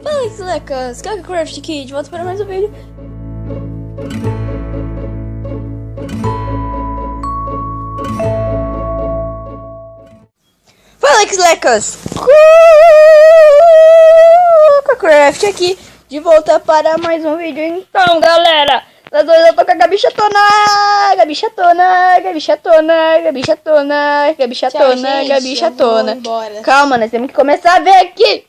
Fala, Selecas! KakaCraft aqui, de volta para mais um vídeo. Fala, Selecas! KakaCraft aqui, de volta para mais um vídeo. Então, galera, nós dois eu tô com a Gabi Chatona, Gabi Chatona, Gabi Chatona, Gabi Chatona, Gabi Chatona, Gabi Chatona. Calma, nós temos que começar a ver aqui.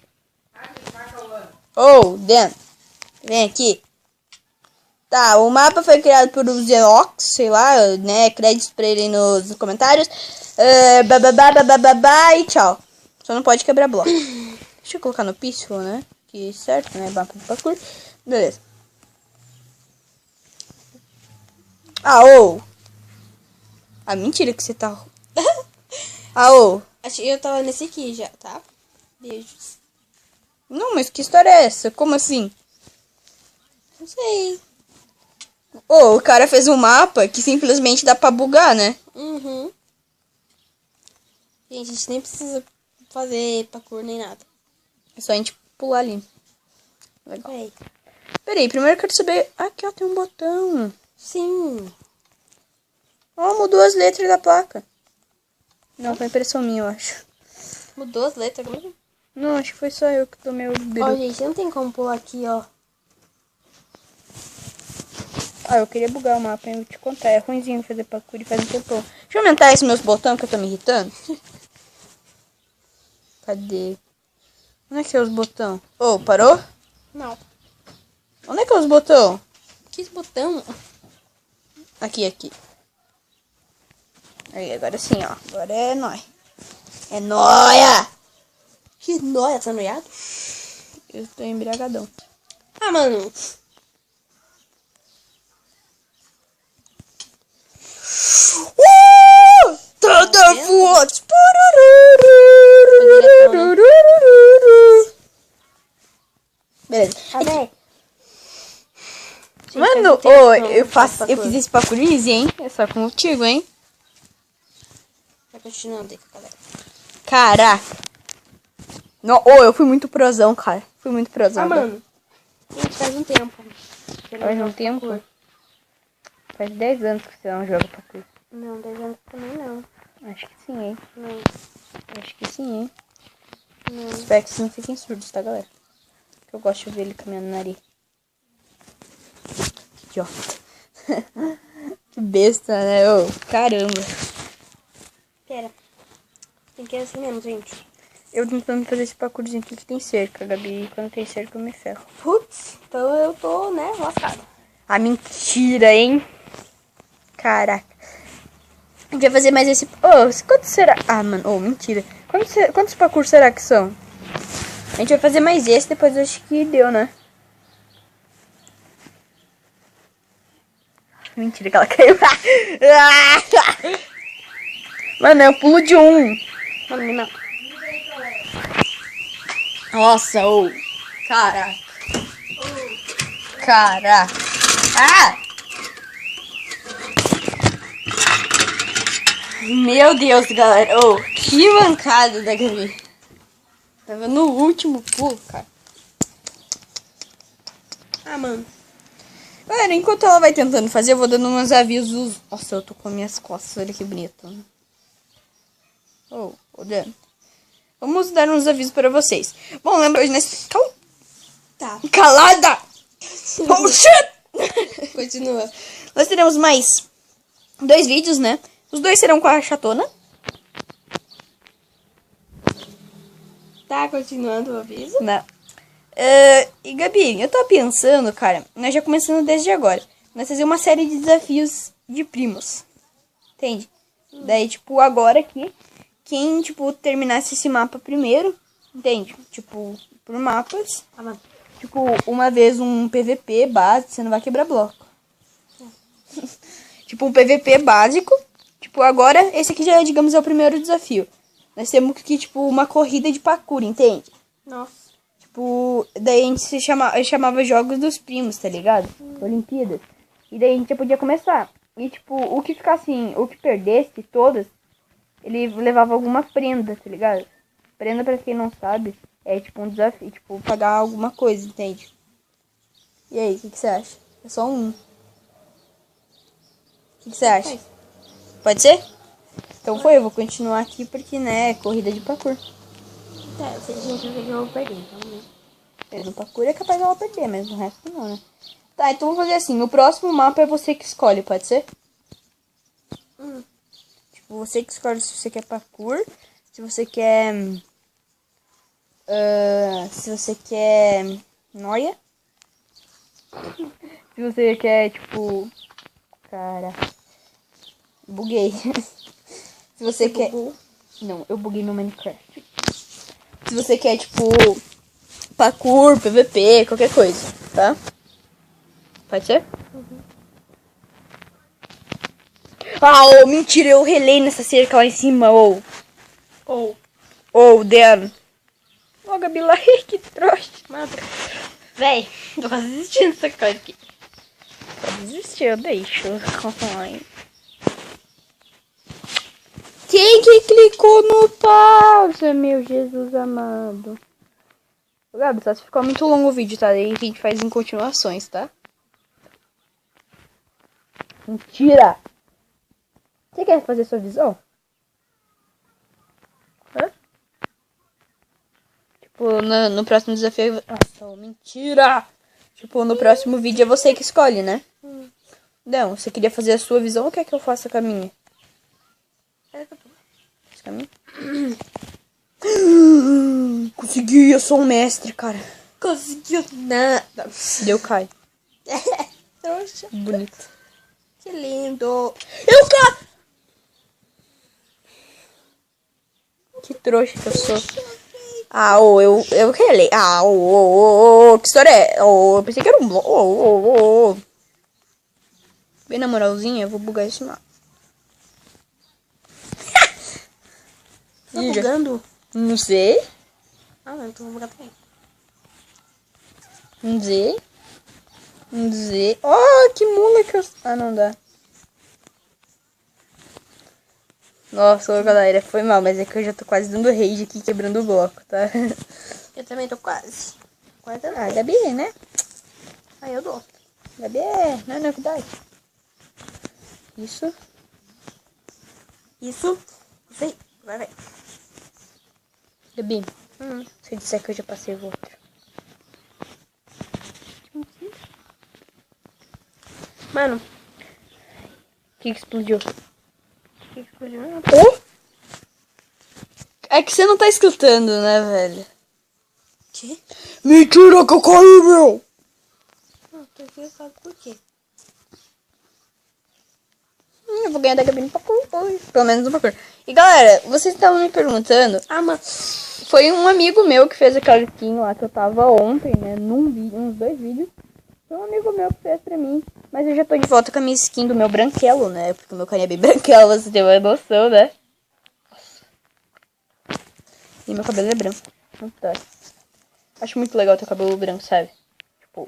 Oh, Dan, vem aqui. Tá, o mapa foi criado por o Xenox, sei lá, né? Créditos pra ele nos comentários. E tchau. Só não pode quebrar bloco. Deixa eu colocar no peaceful, né? Que certo, né? Mapa do parkour. Beleza. Ah, ô. Ah, mentira que você tá. Ah, ô. Acho que eu tava nesse aqui já, tá? Beijos. Não, mas que história é essa? Como assim? Não sei. Ô, o cara fez um mapa que simplesmente dá pra bugar, né? Uhum. Gente, a gente nem precisa fazer parkour nem nada. É só a gente pular ali. Legal. Peraí. Peraí, primeiro eu quero saber... Aqui, ó, tem um botão. Sim. Ó, mudou as letras da placa. Não, foi impressão minha, eu acho. Mudou as letras agora? Não, acho que foi só eu que tomei o Ó, biru. gente, não tem como pular aqui, ó. Ah, eu queria bugar o mapa, hein? Vou te contar. É ruimzinho fazer parkour e faz um tempão. Deixa eu aumentar esses meus botões que eu tô me irritando. Cadê? Onde é que é os botões? Ô, parou? Não. Onde é que é os botões? Que botão? Aqui, aqui. Aí, agora sim, ó. Agora é nóis. É nóia! Que nóia, tá noiado? Eu tô embriagadão. Ah, mano. Toda voz! Beleza. Cadê? Mano, ô, eu fiz esse parkour easy, hein? É só contigo, hein? Vai continuando aí, galera. Caraca. Não, ô, eu fui muito prosão, cara. Fui muito prosão. Ah, mano. Gente, faz um tempo. Faz um tempo? Faz 10 anos que você não joga parkour. Não, 10 anos também não. Acho que sim, hein? Não. Acho que sim, hein? Não. Espero que vocês não fiquem surdos, tá, galera? Que eu gosto de ver ele caminhando no nariz. Que idiota. Que besta, né? Ô, caramba. Pera. Tem que ir assim mesmo, gente. Eu tentando fazer esse parkourzinho aqui que tem cerca, Gabi. E quando tem cerca eu me ferro. Putz, então eu tô, né, lascado. Ah, mentira, hein? Caraca. A gente vai fazer mais esse... Ô, quanto será? Ah, mano, ô, mentira. Quantos parkour será que são? A gente vai fazer mais esse, depois eu acho que deu, né? Mentira que ela caiu. Mano, eu pulo de um. Mano, não. Nossa, ô. Caraca. Caraca. Ah! Meu Deus, galera. Ô, que mancada da Gabi. Tava no último pulo, cara. Ah, mano. Galera, enquanto ela vai tentando fazer, eu vou dando uns avisos. Nossa, eu tô com minhas costas, olha que bonito. Ô, Dan. Vamos dar uns avisos para vocês. Bom, lembra hoje nós... Tá. Calada! Oh, shit! Continua. Nós teremos mais 2 vídeos, né? Os 2 serão com a Chatona. Tá, continuando o aviso. Não. E Gabi, eu tô pensando, cara, nós já começando desde agora. Nós fazer uma série de desafios de primos. Entende? Daí, tipo, agora aqui, quem, tipo, terminasse esse mapa primeiro, entende? Tipo, por mapas. Ah, mano. Tipo, uma vez um PVP básico, você não vai quebrar bloco. Tipo, um PVP básico. Tipo, agora, esse aqui já, digamos, é o primeiro desafio. Nós temos que, tipo, uma corrida de parkour, entende? Nossa. Tipo, daí a gente chamava Jogos dos Primos, tá ligado? Olimpíadas. E daí a gente já podia começar. E, tipo, o que ficasse assim, o que perdesse todas, ele levava alguma prenda, tá ligado? Prenda, pra quem não sabe, É tipo um desafio, tipo, pagar alguma coisa, entende? E aí, o que você acha? É só um. O que você acha? Pode ser? Então foi, eu vou continuar aqui porque, né, é corrida de parkour. Tá, se a gente não ver que eu vou perder, então, né? No parkour é capaz dela perder, mas no resto não, né? Tá, então vou fazer assim. No próximo mapa é você que escolhe, pode ser? Tipo, você que escolhe se você quer parkour, se você quer... se você quer noia. Se você quer, tipo... Cara... Buguei. Se você quer... Bugou. Não, eu buguei no Minecraft. Se você quer, tipo... Parkour, PVP, qualquer coisa, tá? Pode ser? Ah, ô, mentira, eu relei nessa cerca lá em cima, ô. Ô, Dan. Ó, Gabi lá, que trouxa. Mano, véi, tô quase desistindo dessa coisa aqui. Pode desistir, eu deixo. Ai. Quem que clicou no pausa, meu Jesus amado? Gabi, só se ficar muito longo o vídeo, tá? Daí a gente faz em continuações, tá? Mentira! Você quer fazer sua visão? Hã? Tipo, no próximo desafio... Nossa, ô, mentira! Tipo, no próximo vídeo é você que escolhe, né? Não, você queria fazer a sua visão ou quer que eu faça a minha? Faz a minha? Consegui, eu sou um mestre, cara. Conseguiu nada. Deu cai. Trouxa. Bonito. Que lindo. Eu caio! Que trouxa que eu sou. Ah, eu relei. Ah, que história é? Eu pensei que era um bloco. Bem na moralzinha, eu vou bugar esse mapa. Tá bugando? Não sei. Ah, não, então vou bugar também. Não sei. Não sei. Oh, que mula que eu... Ah, não dá. Nossa, galera, foi mal, mas é que eu já tô quase dando rage aqui, quebrando o bloco, tá? Eu também tô quase. Quase Ah, não. Gabi, né? Aí eu dou. Gabi não é novidade. Isso. Isso. Isso aí. Vai, vai. Gabi, se eu disser que eu já passei o outro. Mano. O que explodiu? Que explodiu? Oh! É que você não tá escutando, né, velho? Que? Mentira que eu caí, meu! Não, tô aqui, sabe por quê? Eu vou ganhar da Gabi no parkour hoje. Pelo menos no parkour. E galera, vocês estavam me perguntando. Ah, mano. Foi um amigo meu que fez aquela skin lá que eu tava ontem, né? Num vídeo, uns 2 vídeos. Foi um amigo meu que fez pra mim. Mas eu já tô de volta com a minha skin do meu branquelo, né? Porque o meu carinha é bem branquelo, você tem uma noção, né? E meu cabelo é branco. Muito da hora. Acho muito legal ter cabelo branco, sabe? Tipo,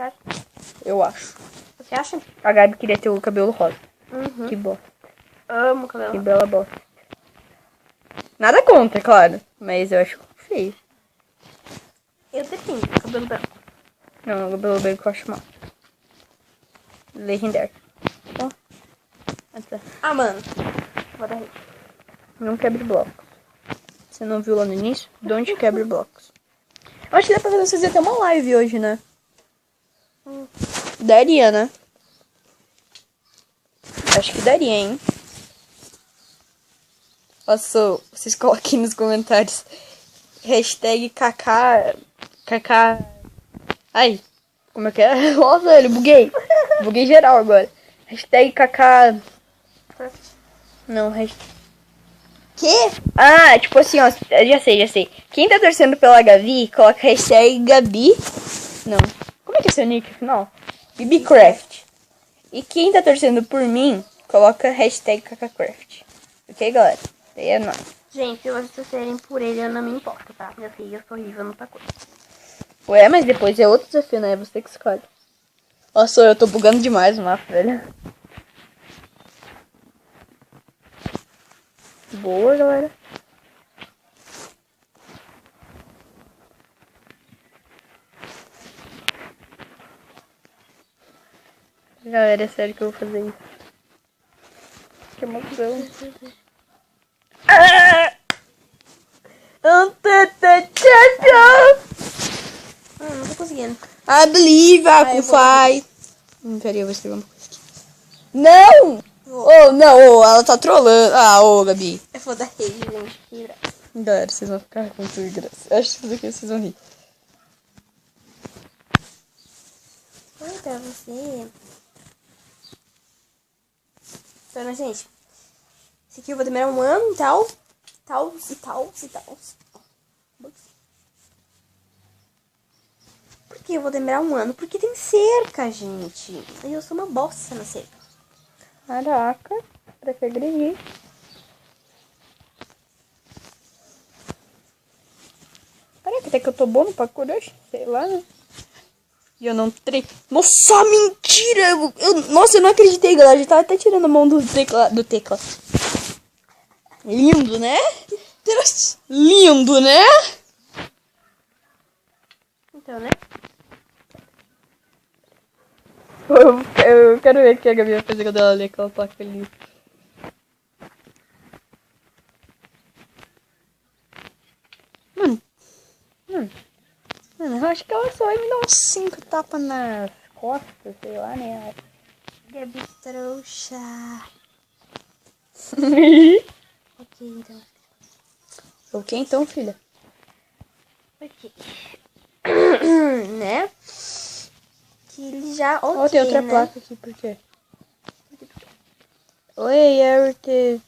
eu acho. Você acha? A Gabi queria ter o cabelo rosa. Uhum. Que bosta. Amo o Que cabelo. bela bosta. Nada contra, claro. Mas eu acho feio. Eu defendo o cabelo branco. Não, o cabelo branco eu acho mal. Legendary. Ó. Ah, mano. Vou dar rede. Não quebre blocos. Você não viu lá no início? Don't quebre blocos. Eu acho que dá pra fazer até uma live hoje, né? Daria, né? Acho que daria, hein? Nossa, vocês coloquem nos comentários. Hashtag KK. Ai, como é que é? Nossa, velho, buguei. Buguei geral agora. Hashtag KK. Não, hashtag. Que? Ah, tipo assim, ó. Já sei. Quem tá torcendo pela Gabi, coloca hashtag Gabi. Não. Como é que é seu nick afinal? BBCraft. E quem tá torcendo por mim, coloca hashtag KKCraft. Ok, galera? Daí é nóis. Gente, se vocês torcerem por ele, eu não me importo, tá? Eu sei, eu sou horrível no parkour. Ué, mas depois é outro desafio, né? É você que escolhe. Nossa, eu tô bugando demais o mapa, velho. Boa, galera. Galera, é sério que eu vou fazer isso. Que emoção. Champion! Não tô conseguindo. I believe I can fly. Peraí, eu vou escrever uma coisa aqui. Não! Oh, não, ela tá trolando. Gabi. Eu vou dar rede, gente. Que graça. Galera, vocês vão ficar com tudo de graça. Eu acho que isso aqui vocês vão rir. Oi, pra você. Então, gente. Esse aqui eu vou demorar um ano e tal. Tal. Por que eu vou demorar um ano? Porque tem cerca, gente. E eu sou uma bosta na cerca. Caraca, pra que agredir? Caraca, até que eu tô bom no parkour hoje, sei lá, né? E eu não treino. Nossa, mentira! Nossa, eu não acreditei, galera. Já tava até tirando a mão do tecla. Lindo, né? Lindo, né? Então, né? Eu quero ver o que a Gabi vai fazer quando ela ler aquela placa ali. Mano, eu acho que ela só vai me dar uns 5 tapas nas costas, sei lá, né? Gabi trouxa. Ok, então. Ok, então, filha. Ok. Né? Que ele já... Ok, Ó, tem outra né? placa aqui, por quê? Oi, Eric.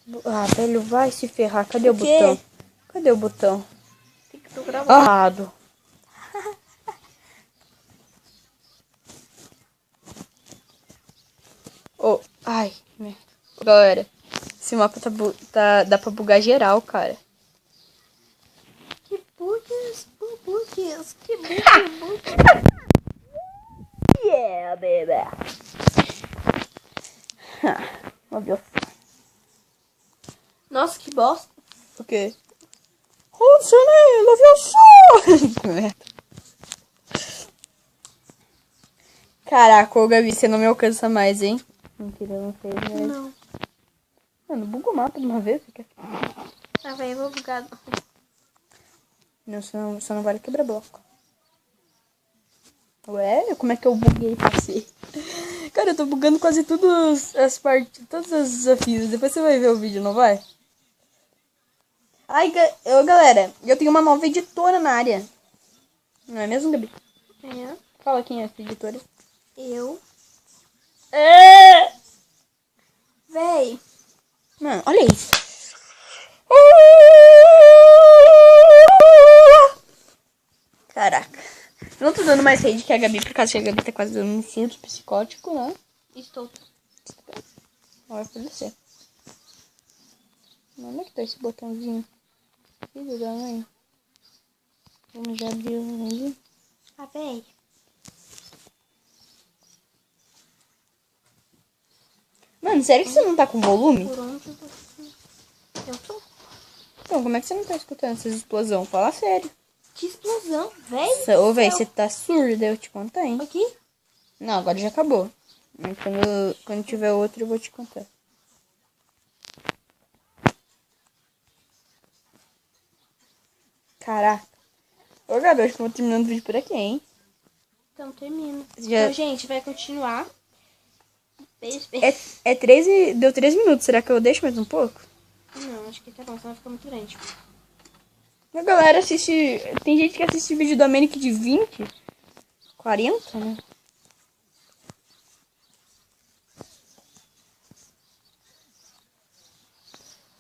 Velho, vai se ferrar. Cadê o Por quê? botão? Cadê o botão? Tem que tô gravando. Errado. Ai, merda. Galera, esse mapa dá pra bugar geral, cara. Que bugs. Yeah, baby. Meu Deus. Nossa, que bosta. O quê? Oh, Sunny, love your soul. Caraca, ô Gabi, você não me alcança mais, hein? Mentira, eu não sei, né? Não. Mano, buga o mapa de uma vez. Fica... Velho, eu vou bugar. Não, só não vale quebrar bloco. Ué, como é que eu buguei pra você? Cara, eu tô bugando quase todas as partes, todos os desafios. Depois você vai ver o vídeo, não vai? Ai, galera, eu tenho uma nova editora na área. Não é mesmo, Gabi? É. Fala quem é essa editora. Eu. É! Véi. Mano, olha isso. Caraca. Eu não tô dando mais rede que a Gabi, por causa que a Gabi tá quase dando um surto psicótico, né? Estou. Não vai falecer. Onde é que tá esse botãozinho? Filho da mãe. Vamos já abrir ali. Ah, véi. Mano, sério que você não tá com volume? Por onde eu tô? Então, como é que você não tá escutando essas explosões? Fala sério. Que explosão, véi. Ô, véi, você tá surda, eu te contar, hein? Aqui? Não, agora já acabou. Mas quando tiver outro, eu vou te contar. Caraca. Ô, Gabi, acho que eu vou terminando o vídeo por aqui, hein? Então termina. Já... Então, gente, vai continuar. Beijo. Deu 3 minutos. Será que eu deixo mais um pouco? Não, acho que tá bom, senão vai ficar muito grande. A galera assiste... Tem gente que assiste vídeo do América de 20, 40, né?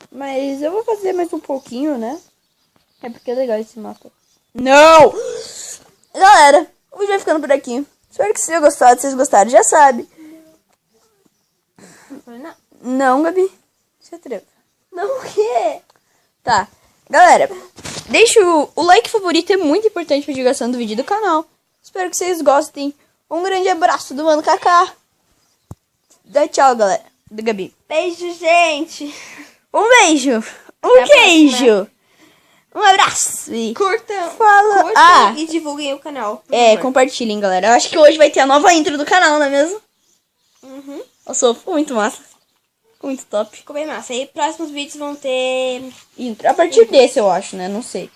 Mas eu vou fazer mais um pouquinho, né? É porque é legal esse mapa. Não! Galera, o vídeo vai ficando por aqui. Espero que vocês tenham gostado. Se vocês gostaram, já sabe. Não foi nada. Não, Gabi. Você atreva. Não, o quê? Tá. Galera, deixa o like favorito. É muito importante pra divulgação do vídeo do canal. Espero que vocês gostem. Um grande abraço do Mano Kaká. Dá tchau, galera. Do Gabi. Beijo, gente. Um beijo. Até a Queijo. Um abraço. E Curtam e divulguem o canal. compartilhem, galera. Eu acho que hoje vai ter a nova intro do canal, não é mesmo? Uhum. Nossa, ficou muito massa. Ficou muito top. Ficou bem massa. Aí próximos vídeos vão ter... A partir desse, eu acho, né? Não sei.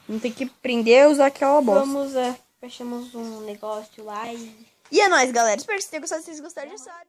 Não tem que prender e usar aquela bosta. Vamos, fechamos um negócio lá e... E é nóis, galera. Espero que vocês tenham gostado. Se vocês gostaram, já sabe.